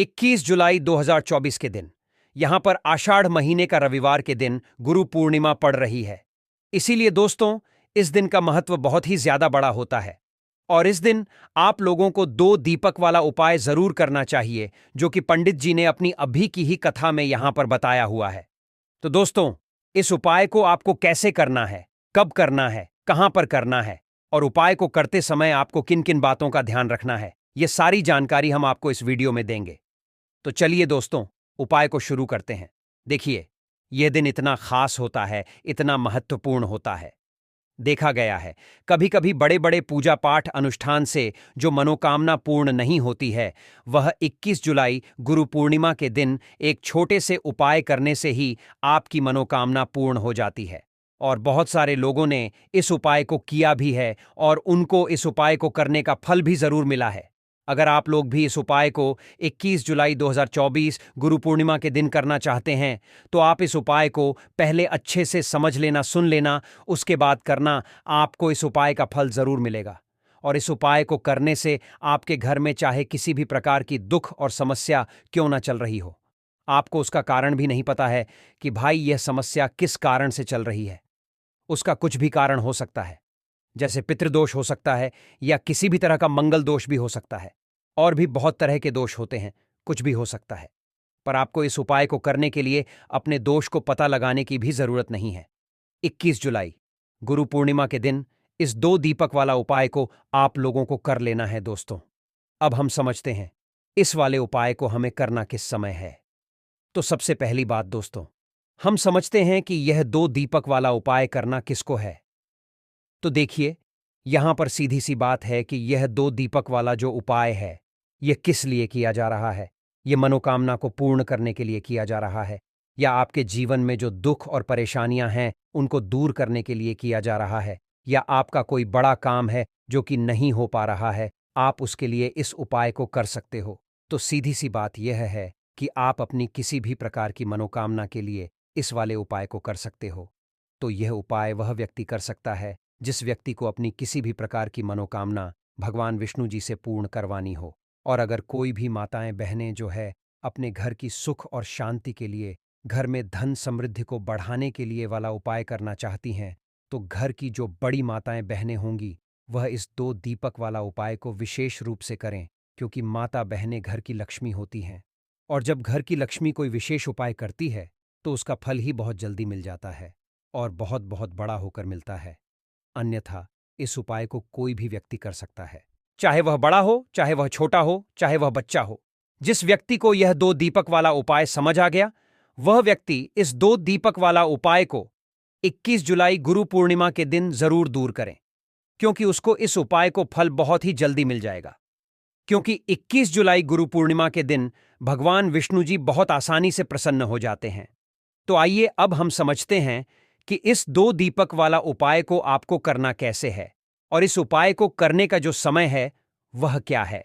21 जुलाई 2024 के दिन यहां पर आषाढ़ महीने का रविवार के दिन गुरु पूर्णिमा पड़ रही है। इसीलिए दोस्तों, इस दिन का महत्व बहुत ही ज्यादा बड़ा होता है और इस दिन आप लोगों को 2 दीपक वाला उपाय जरूर करना चाहिए, जो कि पंडित जी ने अपनी अभी की ही कथा में यहां पर बताया हुआ है। तो दोस्तों, इस उपाय को आपको कैसे करना है, कब करना है, कहां पर करना है और उपाय को करते समय आपको किन किन बातों का ध्यान रखना है, यह सारी जानकारी हम आपको इस वीडियो में देंगे। तो चलिए दोस्तों, उपाय को शुरू करते हैं। देखिए, यह दिन इतना खास होता है, इतना महत्वपूर्ण होता है। देखा गया है, कभी कभी बड़े बड़े पूजा पाठ अनुष्ठान से जो मनोकामना पूर्ण नहीं होती है, वह 21 जुलाई गुरु पूर्णिमा के दिन एक छोटे से उपाय करने से ही आपकी मनोकामना पूर्ण हो जाती है। और बहुत सारे लोगों ने इस उपाय को किया भी है और उनको इस उपाय को करने का फल भी जरूर मिला है। अगर आप लोग भी इस उपाय को 21 जुलाई 2024 गुरु पूर्णिमा के दिन करना चाहते हैं, तो आप इस उपाय को पहले अच्छे से समझ लेना, सुन लेना, उसके बाद करना। आपको इस उपाय का फल जरूर मिलेगा। और इस उपाय को करने से आपके घर में चाहे किसी भी प्रकार की दुख और समस्या क्यों ना चल रही हो, आपको उसका कारण भी नहीं पता है कि भाई यह समस्या किस कारण से चल रही है। उसका कुछ भी कारण हो सकता है, जैसे पितृदोष हो सकता है या किसी भी तरह का मंगल दोष भी हो सकता है। और भी बहुत तरह के दोष होते हैं, कुछ भी हो सकता है। पर आपको इस उपाय को करने के लिए अपने दोष को पता लगाने की भी जरूरत नहीं है। 21 जुलाई गुरु पूर्णिमा के दिन इस 2 दीपक वाला उपाय को आप लोगों को कर लेना है दोस्तों। अब हम समझते हैं इस वाले उपाय को हमें करना किस समय है। तो सबसे पहली बात दोस्तों, हम समझते हैं कि यह 2 दीपक वाला उपाय करना किसको है। तो देखिए, यहां पर सीधी सी बात है कि यह 2 दीपक वाला जो उपाय है, यह किस लिए किया जा रहा है। यह मनोकामना को पूर्ण करने के लिए किया जा रहा है, या आपके जीवन में जो दुख और परेशानियां हैं उनको दूर करने के लिए किया जा रहा है, या आपका कोई बड़ा काम है जो कि नहीं हो पा रहा है, आप उसके लिए इस उपाय को कर सकते हो। तो सीधी सी बात यह है कि आप अपनी किसी भी प्रकार की मनोकामना के लिए इस वाले उपाय को कर सकते हो। तो यह उपाय वह व्यक्ति कर सकता है जिस व्यक्ति को अपनी किसी भी प्रकार की मनोकामना भगवान विष्णु जी से पूर्ण करवानी हो। और अगर कोई भी माताएं बहनें जो है अपने घर की सुख और शांति के लिए, घर में धन समृद्धि को बढ़ाने के लिए वाला उपाय करना चाहती हैं, तो घर की जो बड़ी माताएं बहनें होंगी वह इस 2 दीपक वाला उपाय को विशेष रूप से करें, क्योंकि माता बहनें घर की लक्ष्मी होती हैं। और जब घर की लक्ष्मी कोई विशेष उपाय करती है तो उसका फल ही बहुत जल्दी मिल जाता है और बहुत बहुत बड़ा होकर मिलता है। अन्यथा इस उपाय को कोई भी व्यक्ति कर सकता है, चाहे वह बड़ा हो, चाहे वह छोटा हो, चाहे वह बच्चा हो। जिस व्यक्ति को यह 2 दीपक वाला उपाय समझ आ गया, वह व्यक्ति इस 2 दीपक वाला उपाय को 21 जुलाई गुरु पूर्णिमा के दिन जरूर दूर करें, क्योंकि उसको इस उपाय को फल बहुत ही जल्दी मिल जाएगा। क्योंकि 21 जुलाई गुरु पूर्णिमा के दिन भगवान विष्णु जी बहुत आसानी से प्रसन्न हो जाते हैं। तो आइए अब हम समझते हैं कि इस 2 दीपक वाला उपाय को आपको करना कैसे है और इस उपाय को करने का जो समय है वह क्या है।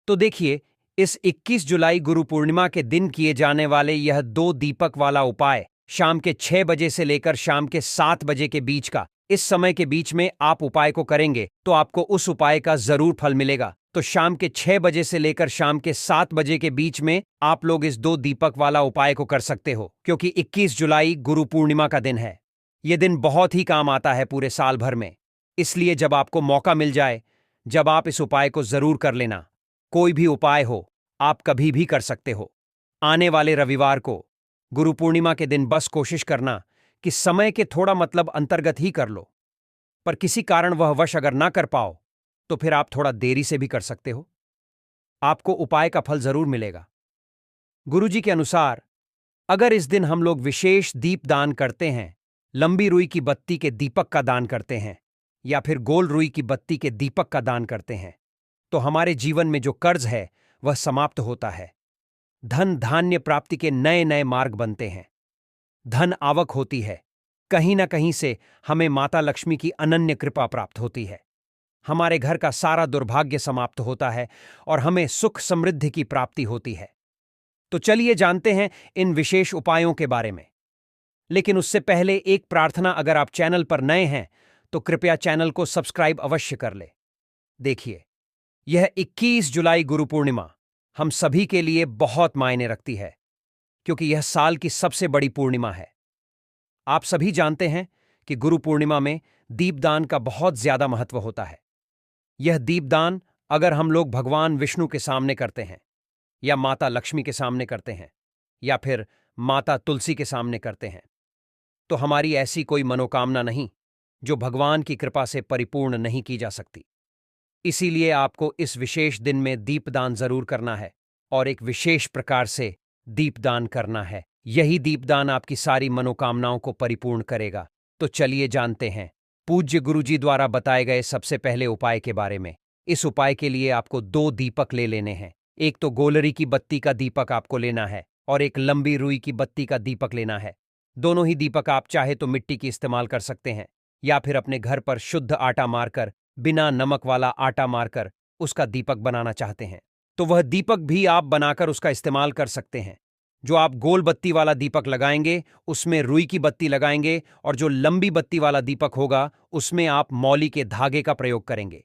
तो देखिए, इस 21 जुलाई गुरु पूर्णिमा के दिन किए जाने वाले यह 2 दीपक वाला उपाय शाम के 6 बजे से लेकर शाम के 7 बजे के बीच का, इस समय के बीच में आप उपाय को करेंगे तो आपको उस उपाय का जरूर फल मिलेगा। तो शाम के 6 बजे से लेकर शाम के 7 बजे के बीच में आप लोग इस 2 दीपक वाला उपाय को कर सकते हो, क्योंकि 21 जुलाई गुरु पूर्णिमा का दिन है। यह दिन बहुत ही काम आता है पूरे साल भर में। इसलिए जब आपको मौका मिल जाए, जब आप इस उपाय को जरूर कर लेना। कोई भी उपाय हो, आप कभी भी कर सकते हो। आने वाले रविवार को गुरु पूर्णिमा के दिन बस कोशिश करना कि समय के थोड़ा मतलब अंतर्गत ही कर लो। पर किसी कारण वह वश अगर ना कर पाओ तो फिर आप थोड़ा देरी से भी कर सकते हो। आपको उपाय का फल जरूर मिलेगा। गुरुजी के अनुसार अगर इस दिन हम लोग विशेष दीप दान करते हैं, लंबी रुई की बत्ती के दीपक का दान करते हैं, या फिर गोल रुई की बत्ती के दीपक का दान करते हैं, तो हमारे जीवन में जो कर्ज है वह समाप्त होता है। धन धान्य प्राप्ति के नए नए मार्ग बनते हैं। धन आवक होती है। कहीं ना कहीं से हमें माता लक्ष्मी की अनन्य कृपा प्राप्त होती है। हमारे घर का सारा दुर्भाग्य समाप्त होता है और हमें सुख समृद्धि की प्राप्ति होती है। तो चलिए जानते हैं इन विशेष उपायों के बारे में। लेकिन उससे पहले एक प्रार्थना, अगर आप चैनल पर नए हैं तो कृपया चैनल को सब्सक्राइब अवश्य कर ले। देखिए, यह 21 जुलाई गुरु पूर्णिमा हम सभी के लिए बहुत मायने रखती है, क्योंकि यह साल की सबसे बड़ी पूर्णिमा है। आप सभी जानते हैं कि गुरु पूर्णिमा में दीपदान का बहुत ज्यादा महत्व होता है। यह दीपदान अगर हम लोग भगवान विष्णु के सामने करते हैं, या माता लक्ष्मी के सामने करते हैं, या फिर माता तुलसी के सामने करते हैं, तो हमारी ऐसी कोई मनोकामना नहीं जो भगवान की कृपा से परिपूर्ण नहीं की जा सकती। इसीलिए आपको इस विशेष दिन में दीपदान जरूर करना है और एक विशेष प्रकार से दीपदान करना है। यही दीपदान आपकी सारी मनोकामनाओं को परिपूर्ण करेगा। तो चलिए जानते हैं पूज्य गुरुजी द्वारा बताए गए सबसे पहले उपाय के बारे में। इस उपाय के लिए आपको 2 दीपक ले लेने हैं। एक तो गोलरी की बत्ती का दीपक आपको लेना है और एक लंबी रुई की बत्ती का दीपक लेना है। दोनों ही दीपक आप चाहे तो मिट्टी की इस्तेमाल कर सकते हैं, या फिर अपने घर पर शुद्ध आटा मारकर, बिना नमक वाला आटा मारकर उसका दीपक बनाना चाहते हैं तो वह दीपक भी आप बनाकर उसका इस्तेमाल कर सकते हैं। जो आप गोल बत्ती वाला दीपक लगाएंगे उसमें रुई की बत्ती लगाएंगे, और जो लंबी बत्ती वाला दीपक होगा उसमें आप मौली के धागे का प्रयोग करेंगे।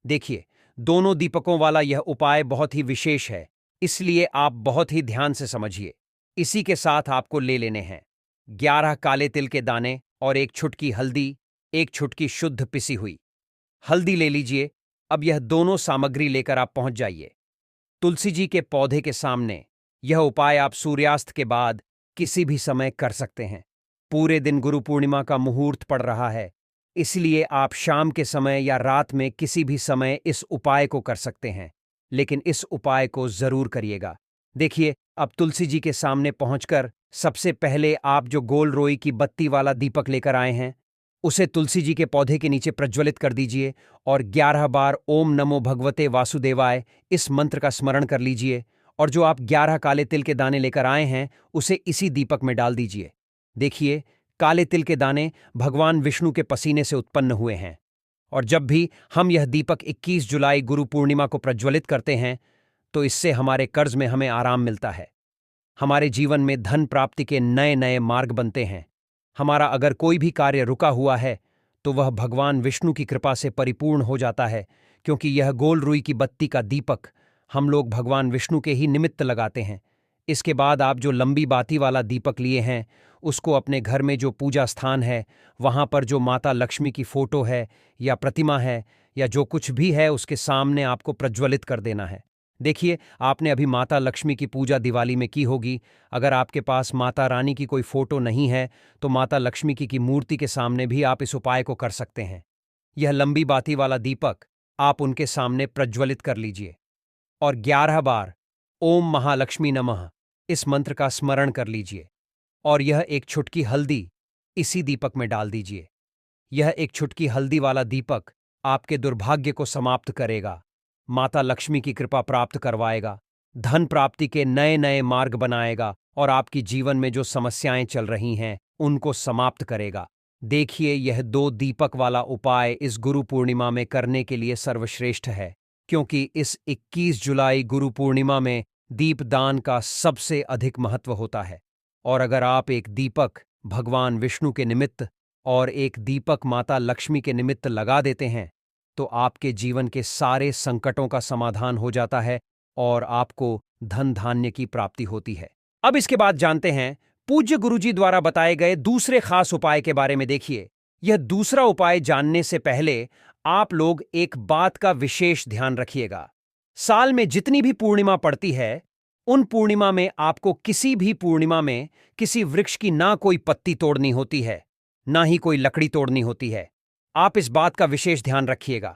देखिए, दोनों दीपकों वाला यह उपाय बहुत ही विशेष है, इसलिए आप बहुत ही ध्यान से समझिए। इसी के साथ आपको ले लेने हैं 11 काले तिल के दाने और 1 छुटकी हल्दी, 1 छुटकी शुद्ध पिसी हुई हल्दी ले लीजिए। अब यह दोनों सामग्री लेकर आप पहुंच जाइए तुलसी जी के पौधे के सामने। यह उपाय आप सूर्यास्त के बाद किसी भी समय कर सकते हैं। पूरे दिन गुरु पूर्णिमा का मुहूर्त पड़ रहा है, इसलिए आप शाम के समय या रात में किसी भी समय इस उपाय को कर सकते हैं, लेकिन इस उपाय को जरूर करिएगा। देखिए, अब तुलसी जी के सामने पहुंचकर सबसे पहले आप जो गोल रोई की बत्ती वाला दीपक लेकर आए हैं उसे तुलसी जी के पौधे के नीचे प्रज्वलित कर दीजिए और 11 बार ओम नमो भगवते वासुदेवाय इस मंत्र का स्मरण कर लीजिए। और जो आप 11 काले तिल के दाने लेकर आए हैं उसे इसी दीपक में डाल दीजिए। देखिए, काले तिल के दाने भगवान विष्णु के पसीने से उत्पन्न हुए हैं, और जब भी हम यह दीपक 21 जुलाई गुरु पूर्णिमा को प्रज्वलित करते हैं तो इससे हमारे कर्ज में हमें आराम मिलता है, हमारे जीवन में धन प्राप्ति के नए नए मार्ग बनते हैं। हमारा अगर कोई भी कार्य रुका हुआ है तो वह भगवान विष्णु की कृपा से परिपूर्ण हो जाता है, क्योंकि यह गोल रुई की बत्ती का दीपक हम लोग भगवान विष्णु के ही निमित्त लगाते हैं। इसके बाद आप जो लंबी बाती वाला दीपक लिए हैं उसको अपने घर में जो पूजा स्थान है वहां पर जो माता लक्ष्मी की फोटो है या प्रतिमा है या जो कुछ भी है उसके सामने आपको प्रज्वलित कर देना है। देखिए, आपने अभी माता लक्ष्मी की पूजा दिवाली में की होगी। अगर आपके पास माता रानी की कोई फोटो नहीं है तो माता लक्ष्मी की मूर्ति के सामने भी आप इस उपाय को कर सकते हैं। यह लंबी बाती वाला दीपक आप उनके सामने प्रज्वलित कर लीजिए और 11 बार ओम महालक्ष्मी नमः इस मंत्र का स्मरण कर लीजिए, और यह 1 छुटकी हल्दी इसी दीपक में डाल दीजिए। यह 1 छुटकी हल्दी वाला दीपक आपके दुर्भाग्य को समाप्त करेगा, माता लक्ष्मी की कृपा प्राप्त करवाएगा, धन प्राप्ति के नए नए मार्ग बनाएगा और आपकी जीवन में जो समस्याएं चल रही हैं उनको समाप्त करेगा। देखिए, यह 2 दीपक वाला उपाय इस गुरु पूर्णिमा में करने के लिए सर्वश्रेष्ठ है, क्योंकि इस 21 जुलाई गुरु पूर्णिमा में दीपदान का सबसे अधिक महत्व होता है। और अगर आप एक दीपक भगवान विष्णु के निमित्त और एक दीपक माता लक्ष्मी के निमित्त लगा देते हैं तो आपके जीवन के सारे संकटों का समाधान हो जाता है और आपको धन धान्य की प्राप्ति होती है। अब इसके बाद जानते हैं पूज्य गुरुजी द्वारा बताए गए दूसरे खास उपाय के बारे में। देखिए, यह दूसरा उपाय जानने से पहले आप लोग एक बात का विशेष ध्यान रखिएगा। साल में जितनी भी पूर्णिमा पड़ती है उन पूर्णिमा में आपको किसी भी पूर्णिमा में किसी वृक्ष की ना कोई पत्ती तोड़नी होती है, ना ही कोई लकड़ी तोड़नी होती है। आप इस बात का विशेष ध्यान रखिएगा,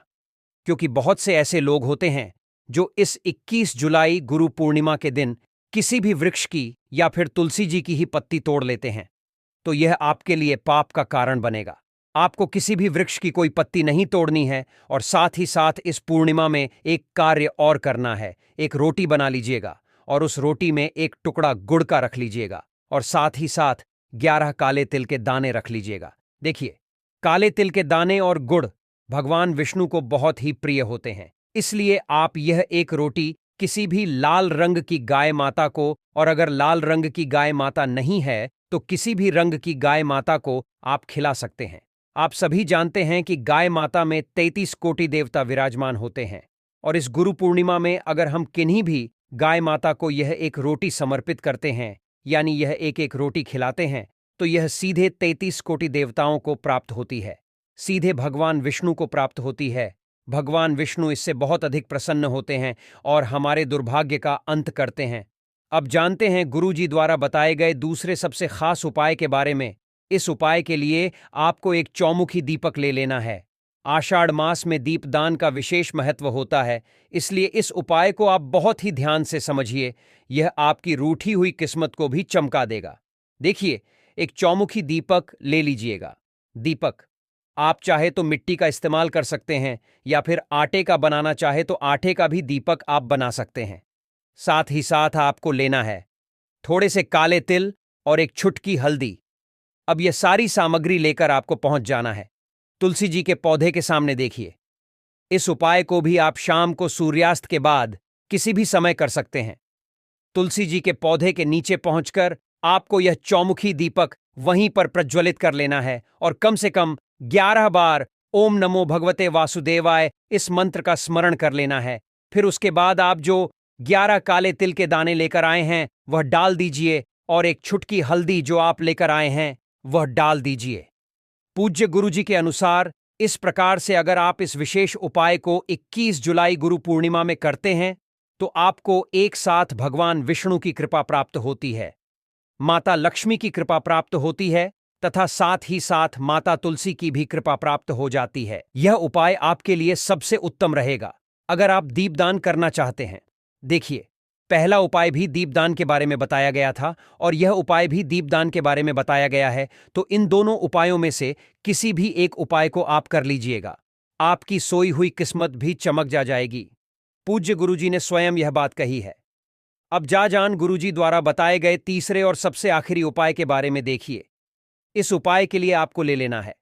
क्योंकि बहुत से ऐसे लोग होते हैं जो इस 21 जुलाई गुरु पूर्णिमा के दिन किसी भी वृक्ष की या फिर तुलसी जी की ही पत्ती तोड़ लेते हैं, तो यह आपके लिए पाप का कारण बनेगा। आपको किसी भी वृक्ष की कोई पत्ती नहीं तोड़नी है, और साथ ही साथ इस पूर्णिमा में एक कार्य और करना है। एक रोटी बना लीजिएगा और उस रोटी में एक टुकड़ा गुड़ का रख लीजिएगा, और साथ ही साथ 11 काले तिल के दाने रख लीजिएगा। देखिए, काले तिल के दाने और गुड़ भगवान विष्णु को बहुत ही प्रिय होते हैं, इसलिए आप यह एक रोटी किसी भी लाल रंग की गाय माता को, और अगर लाल रंग की गाय माता नहीं है तो किसी भी रंग की गाय माता को आप खिला सकते हैं। आप सभी जानते हैं कि गाय माता में 33 कोटि देवता विराजमान होते हैं, और इस गुरु पूर्णिमा में अगर हम किन्हीं भी गाय माता को यह एक रोटी समर्पित करते हैं, यानी यह एक एक रोटी खिलाते हैं, तो यह सीधे 33 कोटि देवताओं को प्राप्त होती है, सीधे भगवान विष्णु को प्राप्त होती है। भगवान विष्णु इससे बहुत अधिक प्रसन्न होते हैं और हमारे दुर्भाग्य का अंत करते हैं। अब जानते हैं गुरुजी द्वारा बताए गए दूसरे सबसे खास उपाय के बारे में। इस उपाय के लिए आपको एक चौमुखी दीपक ले लेना है। आषाढ़ मास में दीपदान का विशेष महत्व होता है, इसलिए इस उपाय को आप बहुत ही ध्यान से समझिए। यह आपकी रूठी हुई किस्मत को भी चमका देगा। देखिए, एक चौमुखी दीपक ले लीजिएगा। दीपक आप चाहे तो मिट्टी का इस्तेमाल कर सकते हैं, या फिर आटे का बनाना चाहे तो आटे का भी दीपक आप बना सकते हैं। साथ ही साथ आपको लेना है थोड़े से काले तिल और एक छुटकी हल्दी। अब यह सारी सामग्री लेकर आपको पहुंच जाना है तुलसी जी के पौधे के सामने। देखिए, इस उपाय को भी आप शाम को सूर्यास्त के बाद किसी भी समय कर सकते हैं। तुलसी जी के पौधे के नीचे पहुंचकर आपको यह चौमुखी दीपक वहीं पर प्रज्वलित कर लेना है और कम से कम 11 बार ओम नमो भगवते वासुदेवाय इस मंत्र का स्मरण कर लेना है। फिर उसके बाद आप जो 11 काले तिल के दाने लेकर आए हैं वह डाल दीजिए और एक छुटकी हल्दी जो आप लेकर आए हैं वह डाल दीजिए। पूज्य गुरुजी के अनुसार इस प्रकार से अगर आप इस विशेष उपाय को 21 जुलाई गुरु पूर्णिमा में करते हैं तो आपको एक साथ भगवान विष्णु की कृपा प्राप्त होती है, माता लक्ष्मी की कृपा प्राप्त होती है तथा साथ ही साथ माता तुलसी की भी कृपा प्राप्त हो जाती है। यह उपाय आपके लिए सबसे उत्तम रहेगा अगर आप दीपदान करना चाहते हैं। देखिए, पहला उपाय भी दीपदान के बारे में बताया गया था और यह उपाय भी दीपदान के बारे में बताया गया है, तो इन दोनों उपायों में से किसी भी एक उपाय को आप कर लीजिएगा। आपकी सोई हुई किस्मत भी चमक जाएगी। पूज्य गुरुजी ने स्वयं यह बात कही है। अब जान गुरुजी द्वारा बताए गए तीसरे और सबसे आखिरी उपाय के बारे में देखिए। इस उपाय के लिए आपको ले लेना है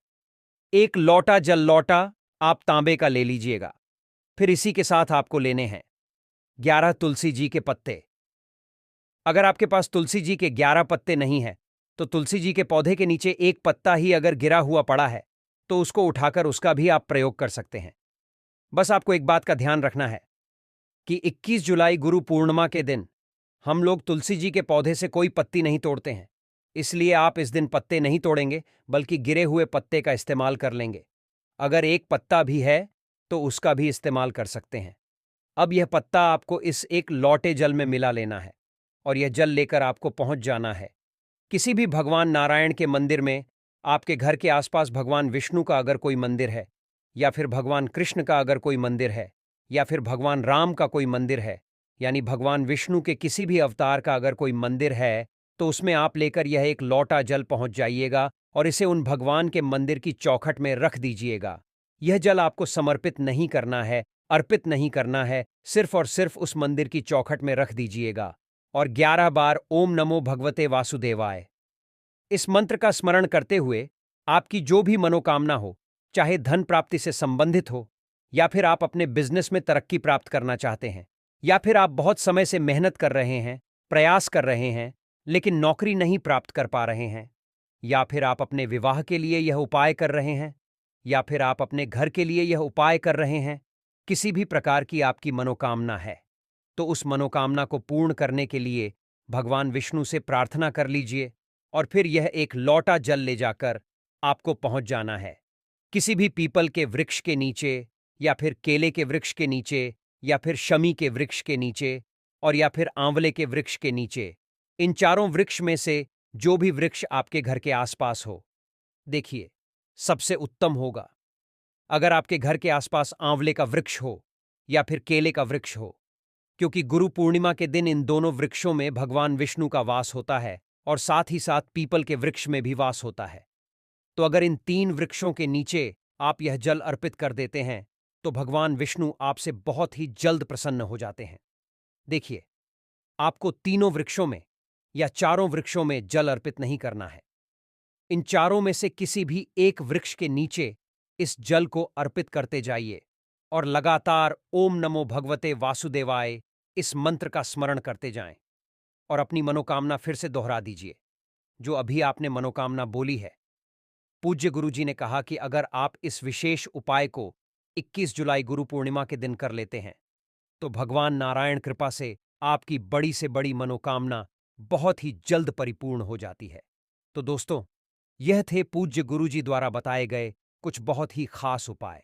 एक लोटा जल। लोटा आप तांबे का ले लीजिएगा। फिर इसी के साथ आपको लेने हैं 11 तुलसी जी के पत्ते। अगर आपके पास तुलसी जी के 11 पत्ते नहीं हैं तो तुलसी जी के पौधे के नीचे एक पत्ता ही अगर गिरा हुआ पड़ा है तो उसको उठाकर उसका भी आप प्रयोग कर सकते हैं। बस आपको एक बात का ध्यान रखना है कि 21 जुलाई गुरु पूर्णिमा के दिन हम लोग तुलसी जी के पौधे से कोई पत्ती नहीं तोड़ते हैं, इसलिए आप इस दिन पत्ते नहीं तोड़ेंगे बल्कि गिरे हुए पत्ते का इस्तेमाल कर लेंगे। अगर एक पत्ता भी है तो उसका भी इस्तेमाल कर सकते हैं। अब यह पत्ता आपको इस एक लोटे जल में मिला लेना है और यह जल लेकर आपको पहुंच जाना है किसी भी भगवान नारायण के मंदिर में। आपके घर के आसपास भगवान विष्णु का अगर कोई मंदिर है, या फिर भगवान कृष्ण का अगर कोई मंदिर है, या फिर भगवान राम का कोई मंदिर है, यानी भगवान विष्णु के किसी भी अवतार का अगर कोई मंदिर है, तो उसमें आप लेकर यह एक लोटा जल पहुंच जाइएगा और इसे उन भगवान के मंदिर की चौखट में रख दीजिएगा। यह जल आपको समर्पित नहीं करना है, अर्पित नहीं करना है, सिर्फ और सिर्फ उस मंदिर की चौखट में रख दीजिएगा और 11 बार ओम नमो भगवते वासुदेवाय इस मंत्र का स्मरण करते हुए आपकी जो भी मनोकामना हो, चाहे धन प्राप्ति से संबंधित हो, या फिर आप अपने बिजनेस में तरक्की प्राप्त करना चाहते हैं, या फिर आप बहुत समय से मेहनत कर रहे हैं, प्रयास कर रहे हैं, लेकिन नौकरी नहीं प्राप्त कर पा रहे हैं, या फिर आप अपने विवाह के लिए यह उपाय कर रहे हैं, या फिर आप अपने घर के लिए यह उपाय कर रहे हैं, किसी भी प्रकार की आपकी मनोकामना है तो उस मनोकामना को पूर्ण करने के लिए भगवान विष्णु से प्रार्थना कर लीजिए और फिर यह एक लोटा जल ले जाकर आपको पहुंच जाना है किसी भी पीपल के वृक्ष के नीचे, या फिर केले के वृक्ष के नीचे, या फिर शमी के वृक्ष के नीचे, और या फिर आंवले के वृक्ष के नीचे। इन चारों वृक्ष में से जो भी वृक्ष आपके घर के आसपास हो। देखिए, सबसे उत्तम होगा अगर आपके घर के आसपास आंवले का वृक्ष हो या फिर केले का वृक्ष हो, क्योंकि गुरु पूर्णिमा के दिन इन दोनों वृक्षों में भगवान विष्णु का वास होता है और साथ ही साथ पीपल के वृक्ष में भी वास होता है। तो अगर इन 3 वृक्षों के नीचे आप यह जल अर्पित कर देते हैं तो भगवान विष्णु आपसे बहुत ही जल्द प्रसन्न हो जाते हैं। देखिए, आपको तीनों वृक्षों में या चारों वृक्षों में जल अर्पित नहीं करना है। इन चारों में से किसी भी एक वृक्ष के नीचे इस जल को अर्पित करते जाइए और लगातार ओम नमो भगवते वासुदेवाय इस मंत्र का स्मरण करते जाएं और अपनी मनोकामना फिर से दोहरा दीजिए जो अभी आपने मनोकामना बोली है। पूज्य गुरुजी ने कहा कि अगर आप इस विशेष उपाय को 21 जुलाई गुरु पूर्णिमा के दिन कर लेते हैं तो भगवान नारायण कृपा से आपकी बड़ी से बड़ी मनोकामना बहुत ही जल्द परिपूर्ण हो जाती है। तो दोस्तों, यह थे पूज्य गुरुजी द्वारा बताए गए कुछ बहुत ही खास उपाय।